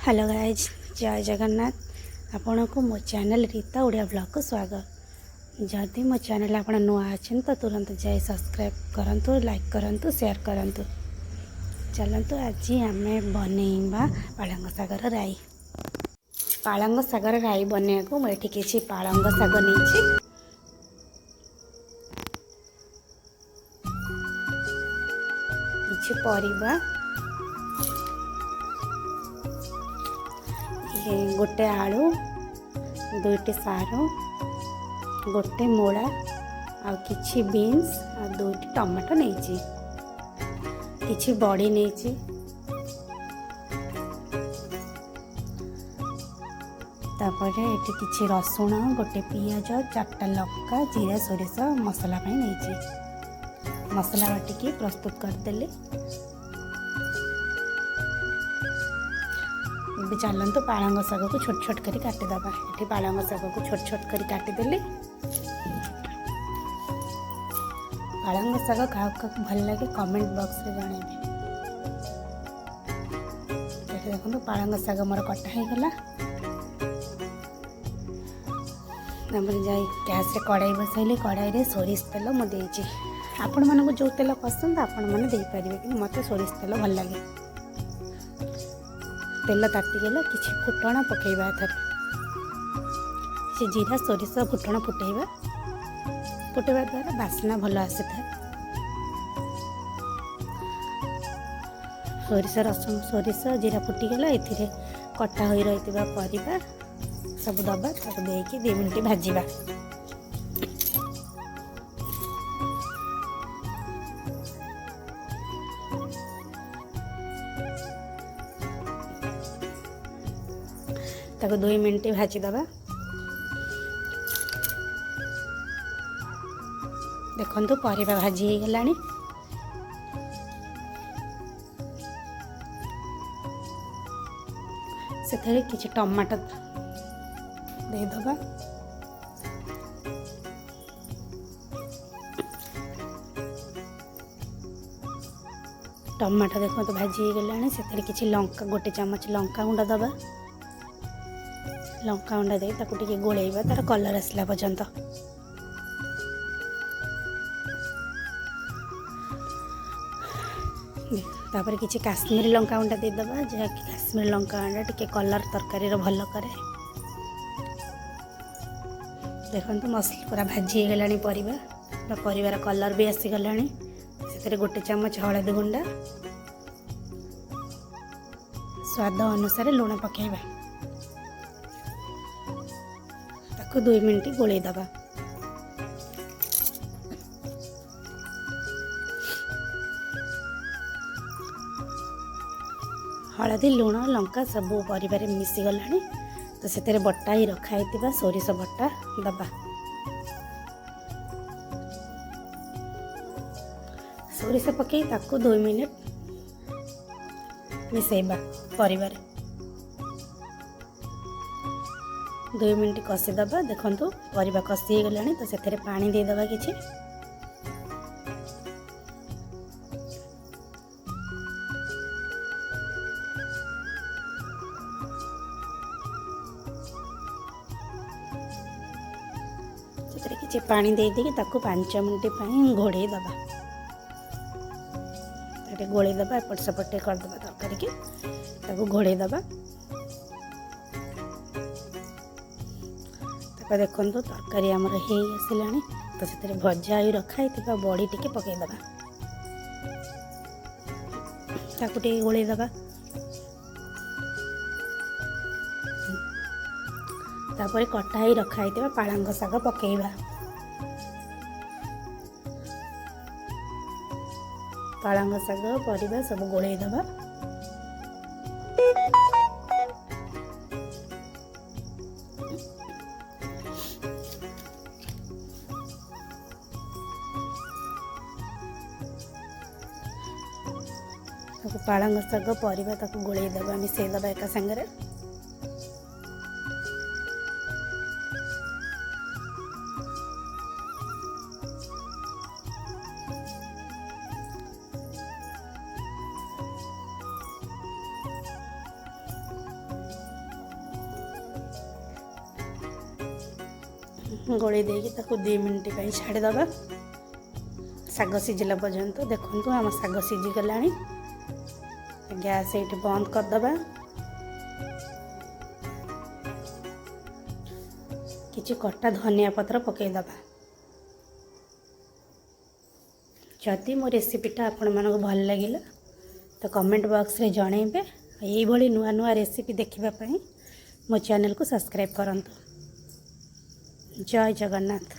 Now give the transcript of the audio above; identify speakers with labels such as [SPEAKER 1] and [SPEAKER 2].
[SPEAKER 1] Hello guys, जय जगन्नाथ। आपण को मो चैनल रीता उड़िया ब्लॉग को स्वागत। जदि मो चैनल आप नुआ अच्छे तो तुरंत जाए सब्सक्राइब करंतु, लाइक करंतु, शेयर करंतु। चलंतु आज आम बनइबा पालंग सागर राई। पालंग सागर राई बनने को मुझे किसी पालंग साग नहीं किसी परिबा गोटे आलू, दुईटी सारू, गोटे मूला आ किछि बीन्स आ दुईटी टमाटो नहीं किछि बड़ी नहीं तापर ये किछि रसुण, गोटे पियाज, 4टा लक्का, जीरा, सोरिष मसला नहीं मसला बाटिकी प्रस्तुत करदेली। भी चलते पालंग शाग को छोट छोट कर काटिदेबा। ये पालंग शाग को छोट छोट कर काटिदेली। पालंग शाग क्या भल लगे कमेंट बॉक्स रे जणाइबे। देखो पालंग शाग मोर कटा हो गला। जाई गैस रे कड़ाई बसैली। कड़ाई रे सोरिष तेल मुझे आपण मानक जो तेल पसंद आपण मैंने दे पारे कि मत सोरिष तेल भल लगे। तेल तातीगला किसी फुटण पकेबा से जीरा सोरिष फुटण फुटेबा द्वारा बास्ना भल आसी था। सोरिष रसुण सोरिष जीरा फुटीगला ए कटा हो रही परिबा सब दबा ताको देकी 2 मिनट भाजीबा। ताको 2 मिनट भाजीदबा। देखो परिबा भाजी हो गलानी। से किसी टमाटो देदबा। टमाटो देखो तो भाजी हो गलानी। से किसी लंका गोटे चमच लंका गुंड दबा। लंका गुंड दे ताको टिके गोलेइबा तार कलर आसला पर्यंत। तापर किसी काश्मीरी लंका गुंड देदबा जहाँ कि काश्मीरी लंका गुंड टिके कलर तरकारी भल करे। देखो मसला पूरा भाजी हो गलानी। परिवार कलर भी आसीगलानी। से गोटे चमच हलदी गुंडा, स्वाद अनुसार लुण पकेबा। 2 मिनट गोलेदबा। हलदी लुण लंका सब परिवार मिसीगला। तो से बटा ही रखाई सोरिष बटा दबा। सोरिष पकई 2 मिनट मिसेबा। परिवार 2 मिनट कषिदबा। देखो परिबा कषि गला। तो से पानी देदबा किछि। किछि पानी दे देकी 5 मिनट घोड़े दबा। गोले दबा एपट सेपटे करदबा तरकारी की घोड़े दबा। देखो तरकारी आमर हो आसला। तो से भजा ही रखाई बड़ी टिके पकईदबा। ताकू टे गोलेदबा। तापर कटा ही रखाई पालंग शाग पकेबा। पालंग शाग परिबा सब गोलेदबा। पालंग शाग परिबा गोलेदबा मिसेदबा एका संगे। गोली देकी 2 मिनिट छाड़ीदे साग सिझिला पर्यंत। देखु आम साग सिझीगला। गैस ये बंद करदे। किछि कटा धनिया पत्र पकईदे। जदि मो रेसिपीटा आपण मानक भल लगिला तो कमेंट बॉक्स रे जणेबे। यही भली नुआ नुआ रेसिपी देखिबा पई मो चैनल को सब्सक्राइब करंतु। जय जगन्नाथ।